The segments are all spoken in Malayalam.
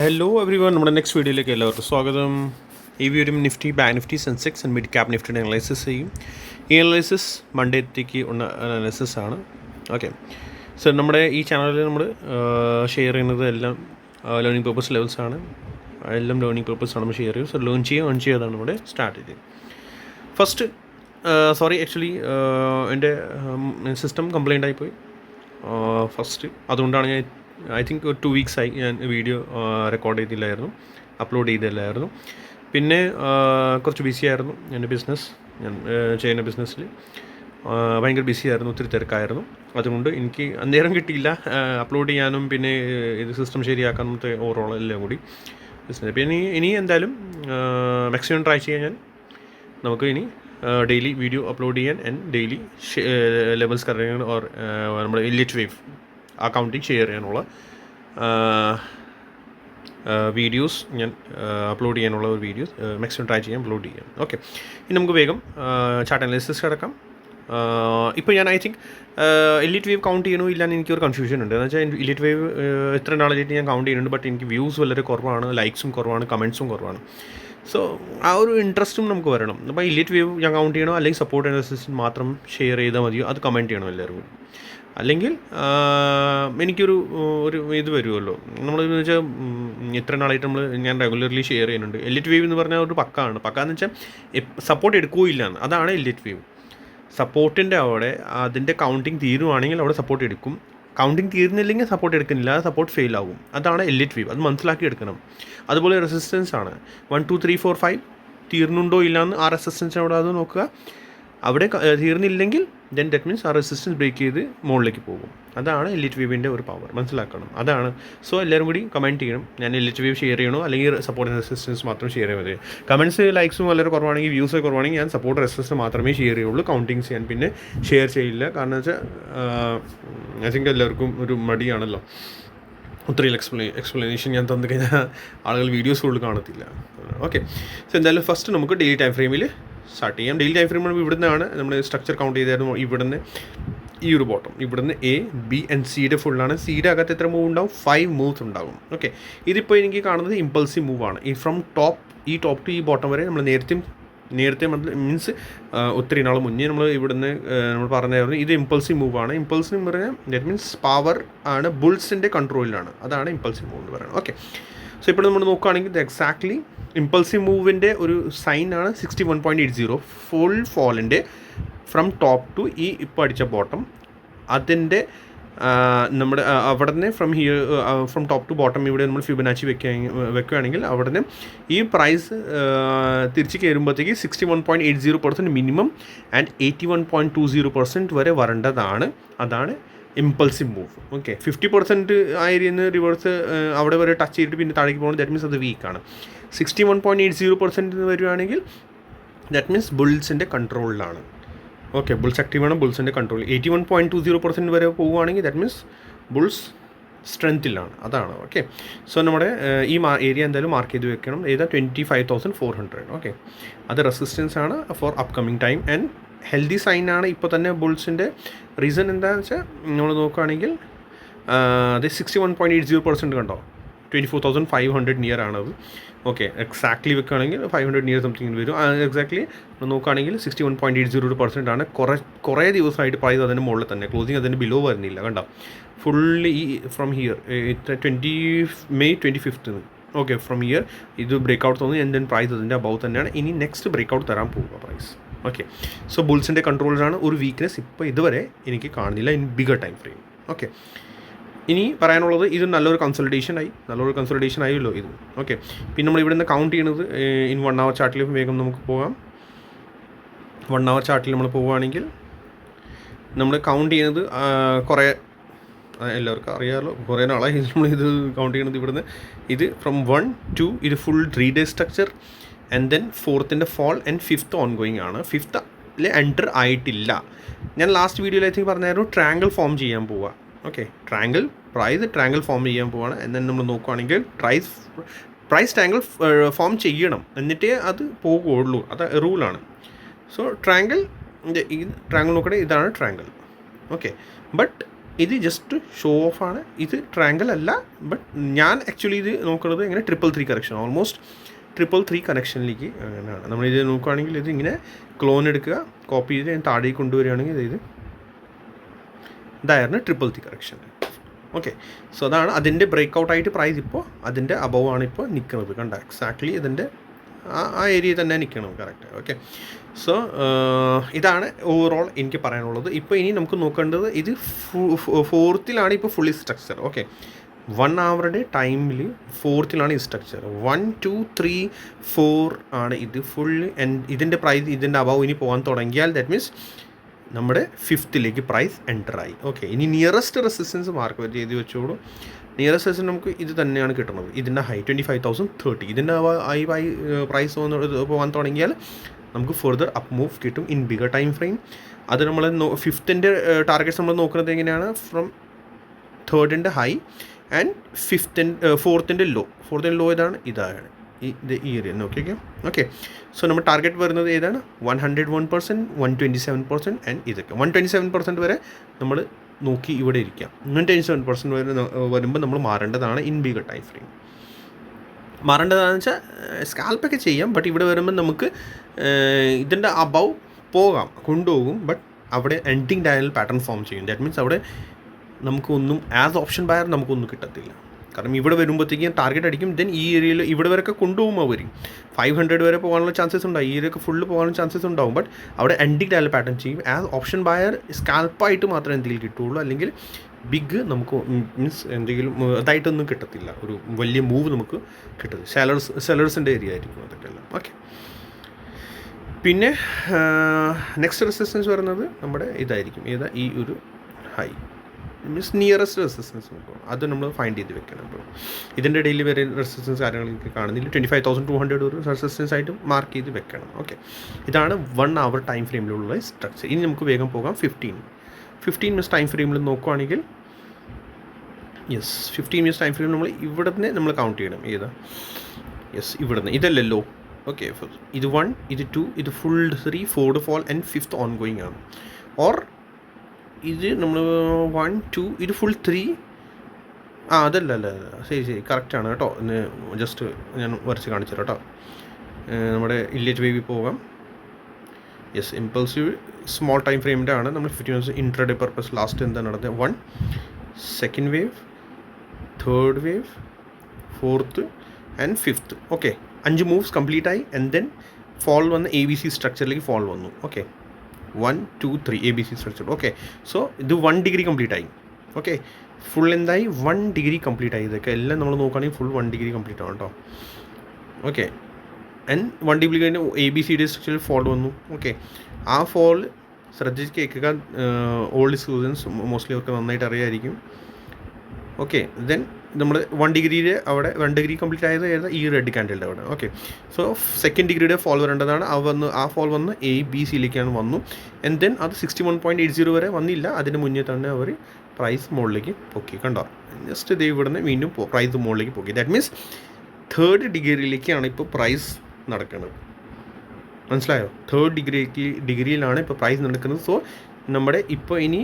ഹലോ എവറി വൺ, നമ്മുടെ നെക്സ്റ്റ് വീഡിയോയിലേക്ക് എല്ലാവർക്കും സ്വാഗതം. ഈ video Nifty, bank Nifty, Sensex and mid cap നിഫ്റ്റിയുടെ അനലൈസിസ് ചെയ്യും. ഈ അനലൈസിസ് മൺഡേത്തേക്ക് ഉള്ള അനാലിസിസ് ആണ്. ഓക്കെ, സോ നമ്മുടെ ഈ ചാനലിൽ നമ്മൾ ഷെയർ ചെയ്യുന്നത് എല്ലാം ലേണിംഗ് പർപ്പസ് ലെവൽസ് ആണ്. എല്ലാം ലേണിംഗ് പർപ്പസ് ആണ് നമ്മൾ ഷെയർ ചെയ്യും. സോ ലേൺ ചെയ്യുക, ഏൺ ചെയ്യുക, അതാണ് നമ്മുടെ സ്ട്രാറ്റജി. ഫസ്റ്റ് സോറി, ആക്ച്വലി എൻ്റെ സിസ്റ്റം കംപ്ലൈൻ്റ് ആയിപ്പോയി ഫസ്റ്റ്. അതുകൊണ്ടാണ് ഞാൻ ഐ തിങ്ക് ഒരു 2 വീക്സായി ഞാൻ വീഡിയോ റെക്കോർഡ് ചെയ്തില്ലായിരുന്നു, അപ്ലോഡ് ചെയ്തില്ലായിരുന്നു. പിന്നെ കുറച്ച് ബിസി ആയിരുന്നു. ഞാൻ ചെയ്യുന്ന ബിസിനസ്സിൽ ഭയങ്കര ബിസി ആയിരുന്നു, ഒത്തിരി തിരക്കായിരുന്നു. അതുകൊണ്ട് എനിക്ക് അന്നേരം കിട്ടിയില്ല അപ്ലോഡ് ചെയ്യാനും പിന്നെ ഇത് സിസ്റ്റം ശരിയാക്കാനും ഓവറോൾ എല്ലാം കൂടി ബിസിനസ്. പിന്നെ ഇനി എന്തായാലും മാക്സിമം ട്രൈ ചെയ്യാൻ ഞാൻ നമുക്ക് ഇനി ഡെയിലി വീഡിയോ അപ്ലോഡ് ചെയ്യാൻ ആൻഡ് ഡെയിലി ലെവൽസ് കറങ്ങാൻ ഓർ നമ്മുടെ ഇലിറ്റ് വേവ് അക്കൗണ്ടിങ് ഷെയർ ചെയ്യാനുള്ള വീഡിയോസ് ഞാൻ അപ്ലോഡ് ചെയ്യാനുള്ള ഒരു വീഡിയോസ് മാക്സിമം ട്രൈ ചെയ്യാൻ അപ്ലോഡ് ചെയ്യാം. ഓക്കെ, ഇനി നമുക്ക് വേഗം ചാർട്ട് അനാലിസിസ് കിടക്കാം. ഇപ്പോൾ ഞാൻ ഐ തിങ്ക് എലിറ്റ് വേവ് കൗണ്ട് ചെയ്യണോ ഇല്ലാന്ന് എനിക്കൊരു കൺഫ്യൂഷൻ ഉണ്ട്. എന്ന് വെച്ചാൽ എലിറ്റ് വേവ് എത്ര നാളായിട്ട് ഞാൻ കൗണ്ട് ചെയ്യുന്നുണ്ട്, ബട്ട് എനിക്ക് വ്യൂസ് വളരെ കുറവാണ്, ലൈക്സും കുറവാണ്, കമൻസും കുറവാണ്. സോ ആ ഒരു ഇൻട്രസ്റ്റും നമുക്ക് വരണം. അപ്പോൾ എലിറ്റ് വേവ് ഞാൻ കൗണ്ട് ചെയ്യണോ അല്ലെങ്കിൽ സപ്പോർട്ട് അനാലിസിസ് മാത്രം ഷെയർ ചെയ്താൽ മതിയോ, അത് കമൻറ്റ് ചെയ്യണം എല്ലാവരും. അല്ലെങ്കിൽ എനിക്കൊരു ഇത് വരുമല്ലോ, നമ്മളെന്ന് വെച്ചാൽ ഇത്ര നാളായിട്ട് ഞാൻ റെഗുലർലി ഷെയർ ചെയ്യുന്നുണ്ട്. എലിറ്റ് വേവ് എന്ന് പറഞ്ഞാൽ ഒരു പക്കാന്ന് വെച്ചാൽ സപ്പോർട്ട് എടുക്കുകയില്ലാന്ന്. അതാണ് എലിറ്റ് വേവ്. സപ്പോർട്ടിൻ്റെ അവിടെ അതിൻ്റെ കൗണ്ടിങ് തീരുവാണെങ്കിൽ അവിടെ സപ്പോർട്ട് എടുക്കും, കൗണ്ടിങ് തീരുന്നില്ലെങ്കിൽ സപ്പോർട്ട് എടുക്കുന്നില്ല, അത് സപ്പോർട്ട് ഫെയിൽ ആകും. അതാണ് എലിറ്റ് വേവ്, അത് മനസ്സിലാക്കി എടുക്കണം. അതുപോലെ റെസിസ്റ്റൻസ് ആണ് 1 2 3 4 5 തീർന്നുണ്ടോ ഇല്ലയെന്ന് ആ റെസിസ്റ്റൻസ് അവിടെ അത് നോക്കുക. അവിടെ തീർന്നില്ലെങ്കിൽ ദെൻ ദാറ്റ് മീൻസ് ആ റെസിസ്റ്റൻസ് ബ്രേക്ക് ചെയ്ത് മുകളിലേക്ക് പോകും. അതാണ് എലിറ്റ് വേവിൻ്റെ ഒരു പവർ, മനസ്സിലാക്കണം. അതാണ്. സോ എല്ലാവരും കൂടി കമൻറ്റ് ചെയ്യണം, ഞാൻ എലിറ്റ് വേവ് ഷെയർ ചെയ്യണോ അല്ലെങ്കിൽ സപ്പോർട്ട് റെസിസ്റ്റൻസ് മാത്രം ഷെയർ ചെയ്താൽ മതി. കമൻറ്റ്സ് ലൈക്സും വളരെ കുറവാണെങ്കിൽ, വ്യൂസ് കുറവാണെങ്കിൽ ഞാൻ സപ്പോർട്ട് റെസിസ്റ്റൻസ് മാത്രമേ ഷെയർ ചെയ്യുള്ളൂ, കൗണ്ടിങ്സ് ഞാൻ പിന്നെ ഷെയർ ചെയ്യില്ല. കാരണം വെച്ചാൽ ഐ തിങ്ക് എല്ലാവർക്കും ഒരു മടിയാണല്ലോ, ഒത്തിരി എക്സ്പ്ലനേഷൻ ഞാൻ തന്നു കഴിഞ്ഞാൽ ആളുകൾ വീഡിയോസ് കൂടുതൽ കാണത്തില്ല. ഓക്കെ, സോ എന്തായാലും ഫസ്റ്റ് നമുക്ക് ഡെയിലി ടൈം ഫ്രെയിമിൽ സ്റ്റാർട്ട് ചെയ്യാം. ഡെയിലി ടൈം ഫ്രെയിം ഇവിടുന്നാണ് നമ്മൾ സ്ട്രക്ചർ കൗണ്ട് ചെയ്തായിരുന്നു. ഇവിടുന്ന് ഈ ഒരു ബോട്ടം, ഇവിടുന്ന് എ ബി ആൻഡ് സിയുടെ ഫുള്ളാണ്. സിയുടെ അകത്ത് എത്ര മൂവ് ഉണ്ടാവും? 5 മൂവ്സ് ഉണ്ടാകും. ഓക്കെ, ഇതിപ്പോൾ എനിക്ക് കാണുന്നത് ഇമ്പൾസീവ് മൂവാണ്. ഈ ഫ്രം ടോപ്പ് ടു ഈ ബോട്ടം വരെ നമ്മൾ നേരത്തെ മീൻസ് ഒത്തിരി നാൾ മുന്നേ നമ്മൾ പറഞ്ഞായിരുന്നു ഇത് ഇമ്പൾസീവ് മൂവാണ്. ഇമ്പൾസീവ് എന്ന് പറഞ്ഞാൽ ദാറ്റ് മീൻസ് പവർ ആണ്, ബുൾസിൻ്റെ കൺട്രോളിലാണ്. അതാണ് ഇമ്പൾസീവ് മൂവ് എന്ന് പറയുന്നത്. ഓക്കെ, സോ ഇപ്പോൾ നമ്മൾ നോക്കുകയാണെങ്കിൽ ഇത് എക്സാക്ട്ലി ഇമ്പൾസീവ് മൂവിൻ്റെ ഒരു സൈനാണ് 61.80 ഫുൾ ഫോളിൻ്റെ ഫ്രം ടോപ്പ് ടു ഈ ഇപ്പോൾ അടിച്ച ബോട്ടം. അതിൻ്റെ നമ്മുടെ അവിടെ നിന്ന് ഫ്രം ടോപ്പ് ടു ബോട്ടം ഇവിടെ നമ്മൾ ഫിബനാച്ചി വെക്കുകയാണെങ്കിൽ അവിടെ നിന്ന് ഈ പ്രൈസ് തിരിച്ച് കയറുമ്പോഴത്തേക്ക് 61.80% മിനിമം ആൻഡ് 81.20% വരെ വരേണ്ടതാണ്. അതാണ് ഇമ്പൾസീവ് മൂവ്. ഓക്കെ, 50% ആയിരുന്നു റിവേഴ്സ് അവിടെ വരെ ടച്ച് ചെയ്തിട്ട് പിന്നെ താഴേക്ക് പോകുന്നത്, ദാറ്റ് മീൻസ് അത് വീക്കാണ്. 61.80% വരുവാണെങ്കിൽ ദാറ്റ് മീൻസ് ബുൾസിൻ്റെ കൺട്രോളിലാണ്. ഓക്കെ, ബുൾസ് ആക്റ്റീവാണ്, ബുൾസിൻ്റെ കൺട്രോൾ. 81.20% വരെ പോവുകയാണെങ്കിൽ ദാറ്റ് മീൻസ് ബുൾസ് സ്ട്രെങ്ത്തിലാണ്. അതാണ്. ഓക്കെ, സോ നമ്മുടെ ഈ ഏരിയ എന്തായാലും മാർക്ക് ചെയ്ത് വെക്കണം. ഏതാ 25,400. ഓക്കെ, അത് റെസിസ്റ്റൻസ് ആണ് for upcoming time and healthy സൈനാണ് ഇപ്പോൾ തന്നെ ബുൾസിൻ്റെ. റീസൺ എന്താണെന്ന് വെച്ചാൽ നമ്മൾ നോക്കുകയാണെങ്കിൽ അത് 61.80% കണ്ടോ, 24,500 നിയർ ആണത്. ഓക്കെ, എക്സാക്ട്ലി വെക്കുകയാണെങ്കിൽ 500 നിയർ സംതിങ് വരും. എക്സാക്ട്ലി നോക്കുകയാണെങ്കിൽ 61.80% ആണ്. കുറേ ദിവസമായിട്ട് പ്രൈസ് അതിൻ്റെ മുകളിൽ തന്നെ, ക്ലോസിങ് അതിൻ്റെ ബിലോ വരുന്നില്ല. കണ്ടോ, ഫുള്ളി ഈ from here May 25th. Okay, from here ഇത് ബ്രേക്ക് ഔട്ട് തോന്നി ആൻഡ് ദെൻ പ്രൈസ് അതിൻ്റെ അബവ് തന്നെയാണ്. ഇനി നെക്സ്റ്റ് ബ്രേക്ക് ഔട്ട് തരാൻ പോവുക പ്രൈസ്. ഓക്കെ, സോ ബുൾസിൻ്റെ കൺട്രോളിലാണ്. ഒരു വീക്ക്നെസ് ഇപ്പോൾ ഇതുവരെ എനിക്ക് കാണുന്നില്ല in bigger time frame. Okay, ഇനി പറയാനുള്ളത് ഇത് നല്ലൊരു കൺസൾട്ടേഷൻ ആയല്ലോ ഇത്. ഓക്കെ, പിന്നെ നമ്മൾ ഇവിടെ നിന്ന് കൗണ്ട് ചെയ്യുന്നത് ഇൻ 1 hour ചാർട്ടിൽ വേഗം നമുക്ക് പോകാം. 1 hour ചാർട്ടിൽ നമ്മൾ പോവുകയാണെങ്കിൽ നമ്മൾ കൗണ്ട് ചെയ്യുന്നത് കുറേ എല്ലാവർക്കും അറിയാമല്ലോ, കുറേ നാളായി നമ്മളിത് കൗണ്ട് ചെയ്യുന്നത്. ഇവിടുന്ന് ഇത് ഫ്രം 1 2 ഇത് full 3 day structure and then 4th fall and 5th ongoing ആണ്. 5th എൻറ്റർ ആയിട്ടില്ല. ഞാൻ ലാസ്റ്റ് വീഡിയോയിൽ ഐ തിങ്ക് പറഞ്ഞായിരുന്നു ട്രയാങ്കിൾ ഫോം ചെയ്യാൻ പോവുക. ഓക്കെ, ട്രയാങ്കിൾ ഫോം ചെയ്യാൻ പോവുകയാണ്. എന്ന് നമ്മൾ നോക്കുകയാണെങ്കിൽ പ്രൈസ് ട്രയാങ്കിൾ ഫോം ചെയ്യണം, എന്നിട്ടേ അത് പോകുള്ളൂ. അത് റൂളാണ്. സോ ട്രയാങ്കിൾ നോക്കണേ, ഇതാണ് ട്രയാങ്കിൾ. ഓക്കെ, ബട്ട് ഇത് ജസ്റ്റ് ഷോ ഓഫാണ്. ഇത് ട്രയാങ്കിൾ അല്ല, ബട്ട് ഞാൻ ആക്ച്വലി ഇത് നോക്കുന്നത് ഇങ്ങനെ 333 കറക്ഷൻ, ഓൾമോസ്റ്റ് 333 കണക്ഷനിലേക്ക് അങ്ങനെയാണ്. നമ്മളിത് നോക്കുകയാണെങ്കിൽ ഇത് ഇങ്ങനെ ക്ലോൺ എടുക്കുക, കോപ്പി ചെയ്ത് ഞാൻ താഴേക്ക് കൊണ്ടുവരികയാണെങ്കിൽ ഇത് ഇതായിരുന്നു 333 കറക്ഷൻ. ഓക്കെ, സോ അതാണ് അതിൻ്റെ ബ്രേക്ക് ഔട്ടായിട്ട് പ്രൈസ് ഇപ്പോൾ അതിൻ്റെ അബവ് ആണ് ഇപ്പോൾ നിൽക്കുന്നത്. കണ്ട എക്സാക്ട്ലി ഇതിൻ്റെ ആ ഏരിയ തന്നെ നിൽക്കണം കറക്റ്റ്. ഓക്കെ, സോ ഇതാണ് ഓവറോൾ എനിക്ക് പറയാനുള്ളത്. ഇപ്പോൾ ഇനി നമുക്ക് നോക്കേണ്ടത് ഇത് ഫോർത്തിലാണ് ഇപ്പോൾ ഫുള്ളി സ്ട്രക്ചർ. ഓക്കെ, 1 അവറുടെ ടൈമിൽ ഫോർത്തിലാണ് ഈ സ്ട്രക്ചർ. 1 2 3 4 ആണ് ഇത് ഫുൾ. ഇതിൻ്റെ പ്രൈസ് ഇതിൻ്റെ അബവ് ഇനി പോകാൻ തുടങ്ങിയാൽ ദാറ്റ് മീൻസ് നമ്മുടെ ഫിഫ്ത്തിലേക്ക് പ്രൈസ് എൻ്ററായി. ഓക്കെ, ഇനി നിയറസ്റ്റ് റെസിസ്റ്റൻസ് മാർക്ക് ചെയ്ത് വെച്ചോളൂ. നിയറസ്റ്റ് റെസിസ്റ്റൻസ് നമുക്ക് ഇത് തന്നെയാണ് കിട്ടുന്നത്. ഇതിൻ്റെ ഹൈ 25,030. ഇതിൻ്റെ പ്രൈസ് പോകാൻ തുടങ്ങിയാൽ നമുക്ക് ഫർദർ അപ്പ് മൂവ് കിട്ടും ഇൻ ബിഗർ ടൈം ഫ്രെയിം. അത് നമ്മൾ ഫിഫ്ത്തിൻ്റെ ടാർഗറ്റ്സ് നമ്മൾ നോക്കുന്നത് എങ്ങനെയാണ്, ഫ്രം തേർഡിൻ്റെ ഹൈ ആൻഡ് ഫോർത്തിൻ്റെ ലോ ഇതാണ് ഈ ഏരിയ നോക്കിയൊക്കെ. ഓക്കെ, സോ നമ്മൾ ടാർഗറ്റ് വരുന്നത് ഏതാണ്, 101%, 127% ആൻഡ് ഇതൊക്കെ 127% വരെ നമ്മൾ നോക്കി ഇവിടെ ഇരിക്കാം. 127% വരെ വരുമ്പോൾ നമ്മൾ മാറേണ്ടതാണ് ഇൻ ബിഗർ ടൈം ഫ്രെയിം. മാറേണ്ടതാണെന്ന് വെച്ചാൽ സ്കാൽപ്പൊക്കെ ചെയ്യാം, ബട്ട് ഇവിടെ വരുമ്പോൾ നമുക്ക് ഇതിൻ്റെ അബവ് കൊണ്ടുപോകും, ബട്ട് അവിടെ എൻഡിങ് ഡയൽ പാറ്റേൺ ഫോം ചെയ്യും. ദാറ്റ് മീൻസ് അവിടെ നമുക്കൊന്നും ആസ് ഓപ്ഷൻ ബയർ നമുക്കൊന്നും കിട്ടത്തില്ല. കാരണം ഇവിടെ വരുമ്പോഴത്തേക്കും ടാർഗറ്റ് അടിക്കും, ദെൻ ഈ ഏരിയയിൽ ഇവിടെ വരെയൊക്കെ കൊണ്ടുപോകും അവർ. 500 വരെ പോകാനുള്ള ചാൻസസ് ഉണ്ടാവും, ഈ ഏരിയയൊക്കെ ഫുള്ള് പോകാനുള്ള ചാൻസസ് ഉണ്ടാവും, ബട്ട് അവിടെ എൻഡിങ് ഡയൽ പാറ്റേൺ ചെയ്യും. ആസ് ഓപ്ഷൻ ബയർ സ്കാൽപ്പായിട്ട് മാത്രമേ എന്തെങ്കിലും കിട്ടുള്ളൂ, അല്ലെങ്കിൽ ബിഗ് നമുക്ക് മീൻസ് എന്തെങ്കിലും അതായിട്ടൊന്നും കിട്ടത്തില്ല, ഒരു വലിയ മൂവ് നമുക്ക് കിട്ടത്തില്ല. സെലേഴ്സിൻ്റെ ഏരിയ ആയിരിക്കും അതൊക്കെ എല്ലാം. ഓക്കെ, പിന്നെ നെക്സ്റ്റ് റെസിസ്റ്റൻസ് വരുന്നത് നമ്മുടെ ഇതായിരിക്കും, ഈ ഒരു ഹൈ മീൻസ് നിയറസ്റ്റ് റെസിസ്റ്റൻസ് നോക്കും, അത് നമ്മൾ ഫൈൻഡ് ചെയ്ത് വെക്കണം. അപ്പോൾ ഇതിൻ്റെ ഇടയിൽ വരെ റെസിസ്റ്റൻസ് കാര്യങ്ങളൊക്കെ കാണുന്നില്ല. 25,200 ഒരു റെസിസ്റ്റൻസ് ആയിട്ട് മാർക്ക് ചെയ്ത് വെക്കണം. ഓക്കെ, ഇതാണ് 1 അവർ ടൈം ഫ്രെയിമിലുള്ള സ്ട്രക്ചർ. ഇനി നമുക്ക് വേഗം പോകാം 15 മിനിറ്റ്സ് ടൈം ഫ്രെയിമിൽ നോക്കുവാണെങ്കിൽ 15 മിനിറ്റ്സ് ടൈം ഫ്രെയിമിൽ നമ്മൾ ഇവിടെ നിന്ന് നമ്മൾ കൗണ്ട് ചെയ്യണം. ഇവിടെ നിന്ന് ഇതല്ലല്ലോ. ഓക്കെ, ഇത് 1, ഇത് 2, ഇത് full 3, 4 fall and 5th ongoing ആണ്. ഓർ ഇത് നമ്മൾ 1 2 ഇത് ഫുൾ 3. അതല്ല ശരി കറക്റ്റാണ് കേട്ടോ. ജസ്റ്റ് ഞാൻ വരച്ച് കാണിച്ചു കേട്ടോ. നമ്മുടെ ഇല്ലേറ്റ് വേവിൽ പോകാം. ഇമ്പൾസീവ് സ്മോൾ ടൈം ഫ്രെയിമിൻ്റെ ആണ്. നമ്മൾ 15 മിനിറ്റ്സ് ഇൻട്രാഡേ പർപ്പസ് ലാസ്റ്റ് എന്താ നടന്നത്, 1 second wave, third wave, 4th and 5th. Okay, 5 moves complete ആയി. ആൻഡ് ദെൻ ഫോൾ വന്ന് ABC സ്ട്രക്ചറിലേക്ക് ഫോൾ വന്നു. Okay, 1 2 3 ABC structure. Okay, so ഇത് 1 ഡിഗ്രി കംപ്ലീറ്റ് ആയി. ഓക്കെ, ഫുൾ എന്തായി 1 ഡിഗ്രി കംപ്ലീറ്റ് ആയി. ഇതൊക്കെ എല്ലാം നമ്മൾ നോക്കുകയാണെങ്കിൽ ഫുൾ 1 ഡിഗ്രി കംപ്ലീറ്റ് ആവും കേട്ടോ. ഓക്കെ, ആൻഡ് 1 ഡിഗ്രി കഴിഞ്ഞ് ABCD സ്ട്രക്ചറിൽ ഫോൾ വന്നു. ഓക്കെ, ആ ഫോൾ ശ്രദ്ധിച്ച് കേൾക്കുക. ഓൾഡ് സ്റ്റുഡൻസ് മോസ്റ്റ്ലി അവർക്ക് നന്നായിട്ട് അറിയാമായിരിക്കും. ഓക്കെ, ദെൻ നമ്മൾ 1 ഡിഗ്രിയിൽ അവിടെ 1 ഡിഗ്രി കംപ്ലീറ്റ് ആയത് ഈ റെഡ് ക്യാൻഡിലിൻ്റെ അവിടെ. ഓക്കെ, സോ സെക്കൻഡ് ഡിഗ്രിയുടെ ഫോൾ വരേണ്ടതാണ്. ആ ഫോൾ വന്ന് ABCയിലേക്കാണ് വന്നു. ആൻഡ് ദെൻ അത് 61.80 വരെ വന്നില്ല. അതിന് മുന്നേ തന്നെ അവർ പ്രൈസ് മുകളിലേക്ക് പൊക്കി. കണ്ടോ, ജസ്റ്റ് ഇത് ഇവിടുന്ന് വീണ്ടും പ്രൈസ് മുകളിലേക്ക് പൊക്കി. ദാറ്റ് മീൻസ് തേർഡ് ഡിഗ്രിയിലേക്കാണ് ഇപ്പോൾ പ്രൈസ് നടക്കുന്നത്. മനസ്സിലായോ? തേർഡ് ഡിഗ്രിയിലാണ് ഇപ്പോൾ പ്രൈസ് നടക്കുന്നത്. സോ നമ്മുടെ ഇപ്പോൾ ഇനി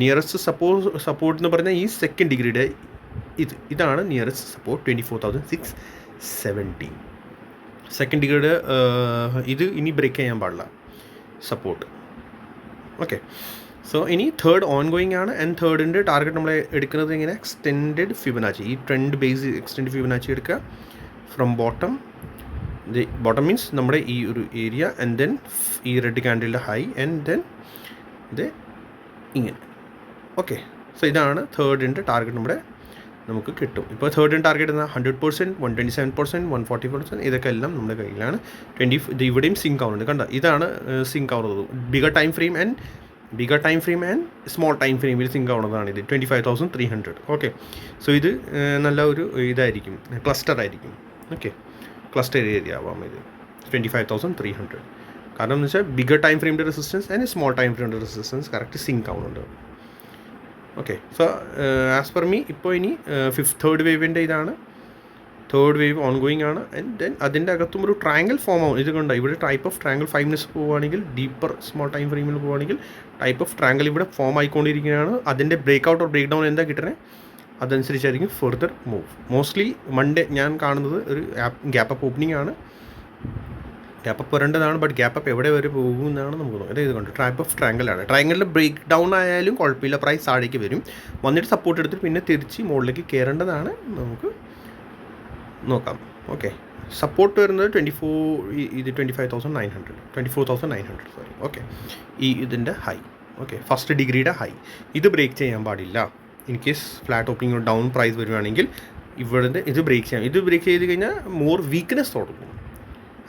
നിയറസ്റ്റ് സപ്പോർട്ട് എന്ന് പറഞ്ഞാൽ ഈ സെക്കൻഡ് ഡിഗ്രിയുടെ ഇതാണ് നിയറസ്റ്റ് സപ്പോർട്ട് 24,670. സെക്കൻഡ് ഡിഗ്രിയുടെ ഇത് ഇനി ബ്രേക്ക് ചെയ്യാൻ പാടില്ല സപ്പോർട്ട്. ഓക്കെ, സോ ഇനി തേർഡ് ഓൺ ഗോയിങ് ആണ്. ആൻഡ് തേർഡിൻ്റെ ടാർഗറ്റ് നമ്മൾ എടുക്കുന്നത് ഇങ്ങനെ എക്സ്റ്റെൻഡഡ് ഫിബനാച്ചി, ഈ ട്രെൻഡ് ബേസ് എക്സ്റ്റെൻഡ് ഫിബനാച്ചി എടുക്കുക. ഫ്രം ബോട്ടം മീൻസ് നമ്മുടെ ഈ ഒരു ഏരിയ, ആൻഡ് ദെൻ ഈ റെഡ് ക്യാൻഡിലിൻ്റെ ഹൈ, ആൻഡ് ദെൻ ഇത് ഇങ്ങനെ. ഓക്കെ, സോ ഇതാണ് തേർഡിൻ്റെ ടാർഗറ്റ് നമുക്ക് കിട്ടും. ഇപ്പോൾ തേർഡിൻ്റെ ടാർഗറ്റ് എന്നാൽ 100%, 127%, 140%, ഇതൊക്കെ എല്ലാം നമ്മുടെ കയ്യിലാണ്. ഇത് ഇവിടെയും സിങ്ക് ആവുന്നുണ്ട്. കണ്ട, ഇതാണ് സിങ്ക് ആവുന്നത്. Bigger time frame and small time ഫ്രെയിമിൽ സിങ്ക് ആവുന്നതാണ് ഇത് 25,300. ഓക്കെ, സോ ഇത് നല്ല ഒരു ഇതായിരിക്കും, ക്ലസ്റ്റർ ആയിരിക്കും. ഓക്കെ, ക്ലസ്റ്റർ ഏരിയ ആവാം ഇത് 25,300. കാരണം എന്ന് വെച്ചാൽ ബിഗർ ടൈം ഫ്രെയിമിൻ്റെ റെസിസ്റ്റൻസ് ആൻഡ് സ്മോൾ ടൈം ഫ്രെയിമിൻ്റെ റെസിസ്റ്റൻസ് കറക്റ്റ് സിങ്ക് ആവുന്നുണ്ട്. Okay, so as per me ഇപ്പോൾ ഇനി തേർഡ് വേവിൻ്റെ ഇതാണ് തേർഡ് വേവ് ഓൺ ഗോയിങ് ആണ്. ആൻഡ് ദെൻ അതിൻ്റെ അകത്തും ഒരു ട്രയാങ്കിൾ ഫോം ആവും. ഇത് കണ്ട ഇവിടെ ടൈപ്പ് ഓഫ് ട്രയാങ്കിൾ 5 മിനിറ്റ്സ് പോവുകയാണെങ്കിൽ, ഡീപ്പർ സ്മോൾ ടൈം ഫ്രെയിമിൽ പോവുകയാണെങ്കിൽ ടൈപ്പ് ഓഫ് ട്രയാങ്കിൾ ഇവിടെ ഫോം ആയിക്കൊണ്ടിരിക്കുകയാണ്. അതിൻ്റെ break out or break down എന്താ കിട്ടണേ അതനുസരിച്ചായിരിക്കും ഫെർദർ മൂവ്. മോസ്റ്റ്ലി മൺഡേ ഞാൻ കാണുന്നത് ഒരു ഗ്യാപ്പ് അപ്പ് ഓപ്പണിംഗ് ആണ്. ഗ്യാപ്പ് അപ്പ് വരേണ്ടതാണ്, ബട്ട് ഗ്യാപ്പ് അപ്പ് എവിടെ വരെ പോകുമെന്നാണ് നമുക്ക് തോന്നുന്നത്. ഇത് കൊണ്ട് ടൈപ്പ് ഓഫ് ട്രയാങ്കിളാണ്. ട്രയാങ്കിളിൽ ബ്രേക്ക് ഡൗൺ ആയാലും കുഴപ്പമില്ല, പ്രൈസ് താഴേക്ക് വരും. വന്നിട്ട് സപ്പോർട്ട് എടുത്തിട്ട് പിന്നെ തിരിച്ച് മുകളിലേക്ക് കയറേണ്ടതാണ്. നമുക്ക് നോക്കാം. ഓക്കെ, സപ്പോർട്ട് വരുന്നത് 24,900 സോറി. ഓക്കെ, ഇതിൻ്റെ ഹൈ. ഓക്കെ, ഫസ്റ്റ് ഡിഗ്രിയുടെ ഹൈ ഇത് ബ്രേക്ക് ചെയ്യാൻ പാടില്ല. In case flat opening down price വരുവാണെങ്കിൽ ഇവിടുത്തെ ഇത് ബ്രേക്ക് ചെയ്യാം. ഇത് ബ്രേക്ക് ചെയ്ത് കഴിഞ്ഞാൽ മോർ വീക്ക്നെസ് തുടങ്ങും.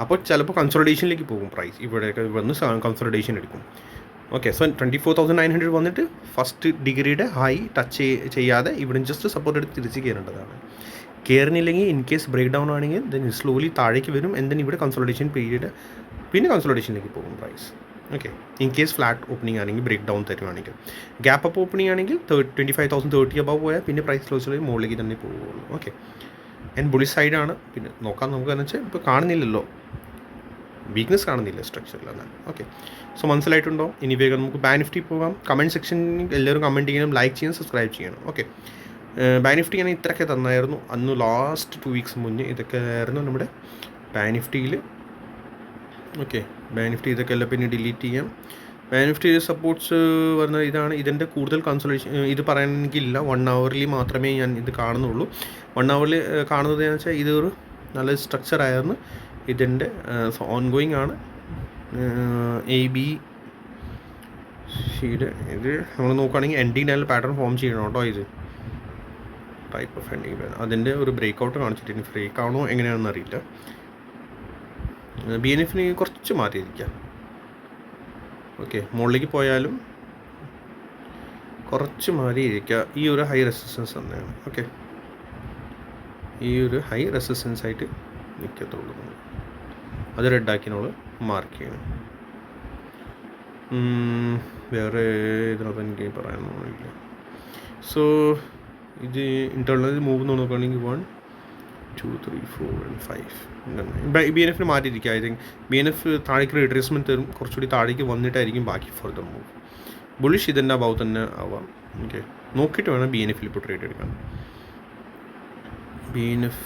അപ്പോൾ ചിലപ്പോൾ കൺസോളിഡേഷനിലേക്ക് പോകും പ്രൈസ്. ഇവിടെയൊക്കെ വന്ന് കൺസോളിഡേഷൻ എടുക്കും. ഓക്കെ, സോ 24,900 വന്നിട്ട് ഫസ്റ്റ് ഡിഗ്രിയുടെ ഹൈ ടച്ച് ചെയ്യാതെ ഇവിടെ ജസ്റ്റ് സപ്പോർട്ട് എടുത്ത് തിരിച്ച് കയറേണ്ടതാണ്. കയറുന്നില്ലെങ്കിൽ ഇൻ കേസ് ബ്രേക്ക് ഡൗൺ ആണെങ്കിൽ ദെൻ സ്ലോലി താഴേക്ക് വരും. എന്തെങ്കിലും ഇവിടെ കൺസോളിഡേഷൻ പീരീഡ് പിന്നെ കൺസോളിഡേഷനിലേക്ക് പോകും price. Okay, in case flat opening ആണെങ്കിൽ ബ്രേക്ക് ഡൗൺ തരുവാണെങ്കിൽ. ഗ്യാപ്പ് അപ്പ് ഓപ്പണിംഗ് ആണെങ്കിൽ 25,030 അബവ് പോയാൽ പിന്നെ പ്രൈസ് ക്ലോസിലേക്ക് മുകളിലേക്ക് തന്നെ പോകുള്ളൂ. ഓക്കെ, ആൻഡ് ബുള്ളി സൈഡാണ്. പിന്നെ നോക്കാം നമുക്ക് എന്ന് വെച്ചാൽ ഇപ്പോൾ കാണുന്നില്ലല്ലോ, വീക്ക്നെസ് കാണുന്നില്ല സ്ട്രക്ചറിലാണ്. Okay, so മനസ്സിലായിട്ടുണ്ടോ? ഇനി വേഗം നമുക്ക് ബാങ്ക് നിഫ്റ്റി പോകാം. കമൻറ്റ് സെക്ഷനിൽ എല്ലാവരും കമൻറ്റ് ചെയ്യണം, ലൈക്ക് ചെയ്യണം, സബ്സ്ക്രൈബ് ചെയ്യണം. ഓക്കെ, ബാങ്ക് നിഫ്റ്റി ഞാൻ ഇത്രയൊക്കെ തന്നായിരുന്നു അന്ന് ലാസ്റ്റ് 2 വീക്സ് മുന്നേ. ഇതൊക്കെ ആയിരുന്നു നമ്മുടെ ബാങ്ക് നിഫ്റ്റിയിൽ. ഓക്കെ, ബാങ്ക് നിഫ്റ്റി ഇതൊക്കെ എല്ലാം പിന്നെ ഡിലീറ്റ് ചെയ്യാം. ബാങ്ക് നിഫ്റ്റി സപ്പോർട്ട്സ് വരുന്നത് ഇതാണ്. ഇതിൻ്റെ കൂടുതൽ കൺസൾട്ടേഷൻ ഇത് പറയാനെനിക്കില്ല. 1 hourly മാത്രമേ ഞാൻ ഇത് കാണുന്നുള്ളൂ. 1 hourly കാണുന്നത് എന്ന് വെച്ചാൽ ഇതൊരു നല്ല സ്ട്രക്ചറായിരുന്നു. ഇതിൻ്റെ ഓൺ ഗോയിങ് ആണ്. AB ഷീഡ് ഇത് നമ്മൾ നോക്കുകയാണെങ്കിൽ എൻഡിങ് ലൈനിൽ പാറ്റേൺ ഫോം ചെയ്യണം കേട്ടോ. ഇത് ടൈപ്പ് ഓഫ് എൻഡിങ് അതിൻ്റെ ഒരു ബ്രേക്ക് ഔട്ട് കാണിച്ചിട്ട് ഇനി ഫ്രേക്ക് ആണോ എങ്ങനെയാണെന്ന് അറിയില്ല. BNF കുറച്ച് മാറിയിരിക്കാം. ഓക്കെ, മുകളിലേക്ക് പോയാലും കുറച്ച് മാറിയിരിക്കുക. ഈ ഒരു ഹൈ റെസിസ്റ്റൻസ് തന്നെയാണ്. ഓക്കെ, ഈ ഒരു ഹൈ റെസിസ്റ്റൻസ് ആയിട്ട് നിൽക്കത്തുള്ളൂ. അത് റെഡാക്കിനോട് മാർക്ക് ചെയ്യണം. വേറെ ഇതിനകത്ത് എനിക്ക് പറയാനൊന്നുമില്ല. സോ ഇത് ഇൻറ്റേർണൽ മൂവ് നോക്കുകയാണെങ്കിൽ 1 2 3 4 and 5 BNF മാറ്റിയിരിക്കുക. ഐ തിങ്ക് BNF താഴേക്ക് റിട്രേസ്മെൻറ്റ് തരും. കുറച്ചുകൂടി താഴേക്ക് വന്നിട്ടായിരിക്കും ബാക്കി ഫർദർ മൂവ്. ബുള്ളിഷ് ഇതിൻ്റെ അഭാവ് തന്നെ ആവാം. ഓക്കെ, നോക്കിയിട്ട് വേണം BNF ഇപ്പോൾ ട്രേഡ് എടുക്കാൻ. BNF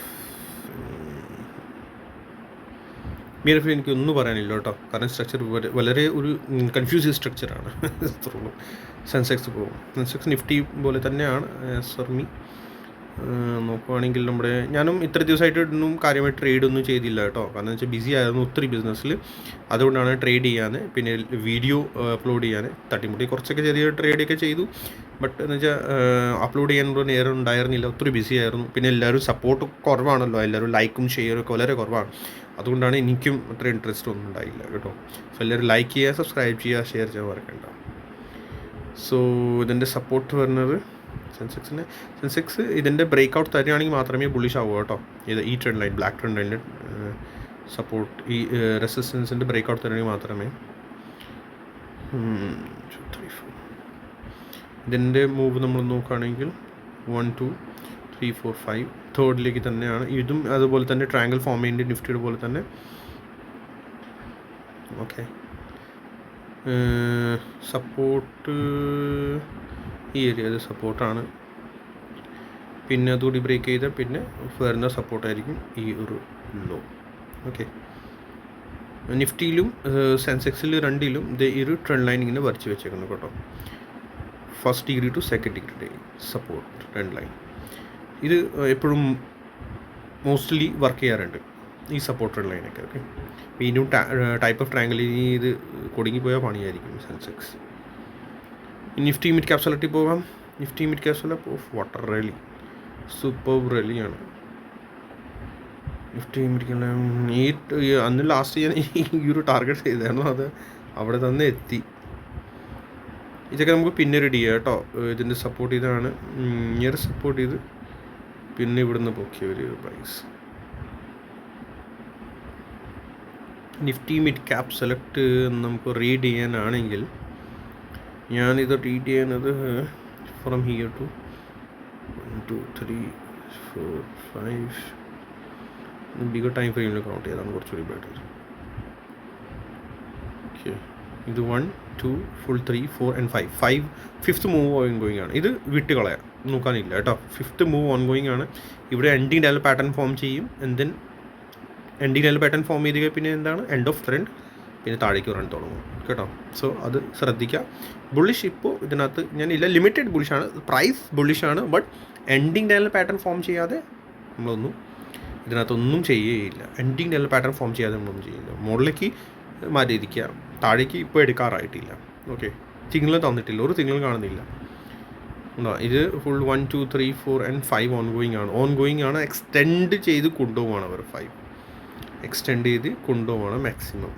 എനിക്കൊന്നും പറയാനില്ല കേട്ടോ. കാരണം സ്ട്രക്ചർ വളരെ ഒരു കൺഫ്യൂസിങ് സ്ട്രക്ചറാണ്. സെൻസെക്സ് പോകും. സെൻസെക്സ് നിഫ്റ്റി പോലെ തന്നെയാണ് സർമി നോക്കുവാണെങ്കിൽ. ഞാനും ഇത്ര ദിവസമായിട്ട് ഒന്നും കാര്യമായിട്ട് ട്രേഡ് ഒന്നും ചെയ്തില്ല കേട്ടോ. കാരണം വെച്ചാൽ ബിസി ആയിരുന്നു ഒത്തിരി ബിസിനസ്സിൽ. അതുകൊണ്ടാണ് ട്രേഡ് ചെയ്യാൻ പിന്നെ വീഡിയോ അപ്ലോഡ് ചെയ്യാൻ തട്ടിമുട്ടി കുറച്ചൊക്കെ ചെറിയ ട്രേഡൊക്കെ ചെയ്തു. ബട്ട് എന്ന് വെച്ചാൽ അപ്ലോഡ് ചെയ്യാനുള്ള നേരം ഉണ്ടായിരുന്നില്ല, ഒത്തിരി ബിസി ആയിരുന്നു. പിന്നെ എല്ലാവരും സപ്പോർട്ട് കുറവാണല്ലോ, എല്ലാവരും ലൈക്കും ഷെയറും ഒക്കെ വളരെ കുറവാണ്. അതുകൊണ്ടാണ് എനിക്കും അത്ര ഇൻട്രസ്റ്റ് ഒന്നും ഉണ്ടായില്ല കേട്ടോ. സോ എല്ലാവരും ലൈക്ക് ചെയ്യുക, സബ്സ്ക്രൈബ് ചെയ്യുക, ഷെയർ ചെയ്യാൻ മറക്കണ്ട. സോ ഇതിൻ്റെ സപ്പോർട്ട് വരുന്നത് സെൻസെക്സ് ഇതിൻ്റെ ബ്രേക്ക് ഔട്ട് തരികയാണെങ്കിൽ മാത്രമേ ബുള്ളിഷ് ആവുക കേട്ടോ. ഈ ട്രെൻഡ് ലൈൻ ബ്ലാക്ക് ട്രെൻഡ് ലൈനിൻ്റെ സപ്പോർട്ട് ഈ റെസിസ്റ്റൻസിൻ്റെ ബ്രേക്ക് ഔട്ട് തരികയാണെങ്കിൽ മാത്രമേ. 2 3 4 ഇതിൻ്റെ മൂവ് നമ്മൾ നോക്കുകയാണെങ്കിൽ 1 2 3 4 5 തേർഡിലേക്ക് തന്നെയാണ്. ഇതും അതുപോലെ തന്നെ ട്രയാങ്കിൾ ഫോം ചെയ്യുന്ന നിഫ്റ്റിയുടെ പോലെ തന്നെ. ഓക്കെ, സപ്പോർട്ട് ഈ ഏരിയ സപ്പോർട്ടാണ്. പിന്നെ അതുകൂടി ബ്രേക്ക് ചെയ്താൽ പിന്നെ വരുന്ന സപ്പോർട്ടായിരിക്കും ഈ ഒരു ലോ. ഓക്കെ, നിഫ്റ്റിയിലും സെൻസെക്സിൽ രണ്ടിലും ഈ ഒരു ട്രെൻഡ് ലൈൻ ഇങ്ങനെ വരച്ച് വെച്ചേക്കുന്നു കേട്ടോ. First degree to second degree support trend line. ഇത് എപ്പോഴും മോസ്റ്റ്ലി വർക്ക് ചെയ്യാറുണ്ട് ഈ സപ്പോർട്ട് ട്രെൻഡ് ലൈനൊക്കെ. ഓക്കെ, വീണ്ടും ടൈപ്പ് ഓഫ് ട്രയാങ്കിൾ ഇനി ഇത് കൊടുങ്ങിപ്പോയാൽ പണിയായിരിക്കും Sensex. Nifty mid cap select പോകാം. Nifty mid cap select of water rally super റാലിയാണ്. നിഫ്റ്റി മിഡ് ക്യാപ് അന്ന് ലാസ്റ്റ് ഞാൻ ഈ ഒരു ടാർഗറ്റ് ചെയ്തായിരുന്നു, അത് അവിടെ തന്നെ എത്തി. ഇതൊക്കെ നമുക്ക് പിന്നെ റെഡി ചെയ്യാം കേട്ടോ. ഇതിൻ്റെ സപ്പോർട്ട് ഇതാണ്, ഇയർ സപ്പോർട്ട് ചെയ്ത് പിന്നെ ഇവിടുന്ന് പൊക്കിയ ഒരു price. Nifty mid cap select നമുക്ക് റീഡ് ചെയ്യാനാണെങ്കിൽ ഞാനിത് റീഡ് ചെയ്യുന്നത് from here to 1 2 3 4 5 bigger time ഫ്രെയിമിൽ കൗണ്ട് ചെയ്താണ് കുറച്ചുകൂടി ബെറ്റർ. ഓക്കെ, ഇത് 1 2 full 3 4 and 5 fifth move ongoing ആണ്. ഇത് വിട്ട് കളയാം, നോക്കാനില്ല കേട്ടോ. ഫിഫ്ത്ത് മൂവ് ഓൺ ഗോയിങ് ആണ്. ഇവിടെ എൻഡിങ് ഡയൽ പാറ്റേൺ ഫോം ചെയ്യും. And then ending dial pattern form ചെയ്ത് പിന്നെ എന്താണ് എൻഡ് ഓഫ് ട്രെൻഡ്, പിന്നെ താഴേക്ക് വരാൻ തുടങ്ങും കേട്ടോ. സോ അത് ശ്രദ്ധിക്കുക. ബുള്ളിഷ് ഇപ്പോൾ ഇതിനകത്ത് ഞാനില്ല, ലിമിറ്റഡ് ബുള്ളിഷാണ്, പ്രൈസ് ബുള്ളിഷാണ്. But ending dial pattern form ചെയ്യാതെ നമ്മളൊന്നും ഇതിനകത്തൊന്നും ചെയ്യുകയില്ല. എൻഡിങ് ഡയൽ പാറ്റേൺ ഫോം ചെയ്യാതെ നമ്മളൊന്നും ചെയ്യില്ല. മുകളിലേക്ക് മാറ്റിയിരിക്കുക, താഴേക്ക് ഇപ്പോൾ എടുക്കാറായിട്ടില്ല. ഓക്കെ, സിഗ്നൽ തന്നിട്ടില്ല, ഒരു സിഗ്നൽ കാണുന്നില്ല. ഇത് ഫുൾ 1 2 3 4 and 5 ഓൺ ഗോയിങ് ആണ്. ഓൺ ഗോയിങ് ആണ്, എക്സ്റ്റെൻഡ് ചെയ്ത് കൊണ്ടുപോവാണ് അവർ. 5 എക്സ്റ്റെൻഡ് ചെയ്ത് കൊണ്ടുപോവാണ് മാക്സിമം.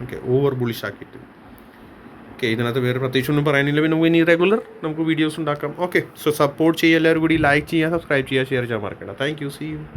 ഓക്കെ, ഓവർ ബുളിഷ് ആക്കിയിട്ട്. ഓക്കെ, ഇതിനകത്ത് വേറെ പ്രത്യേകിച്ച് ഒന്നും പറയാനില്ല. പിന്നെ നമുക്ക് ഇനി റെഗുലർ നമുക്ക് വീഡിയോസ് ഉണ്ടാക്കാം. ഓക്കെ, സോ സപ്പോർട്ട് ചെയ്യുക എല്ലാവരും കൂടി, ലൈക്ക് ചെയ്യുക, സബ്സ്ക്രൈബ് ചെയ്യുക, ഷെയർ ചെയ്യാൻ മറക്കണ്ട. Thank you, see U.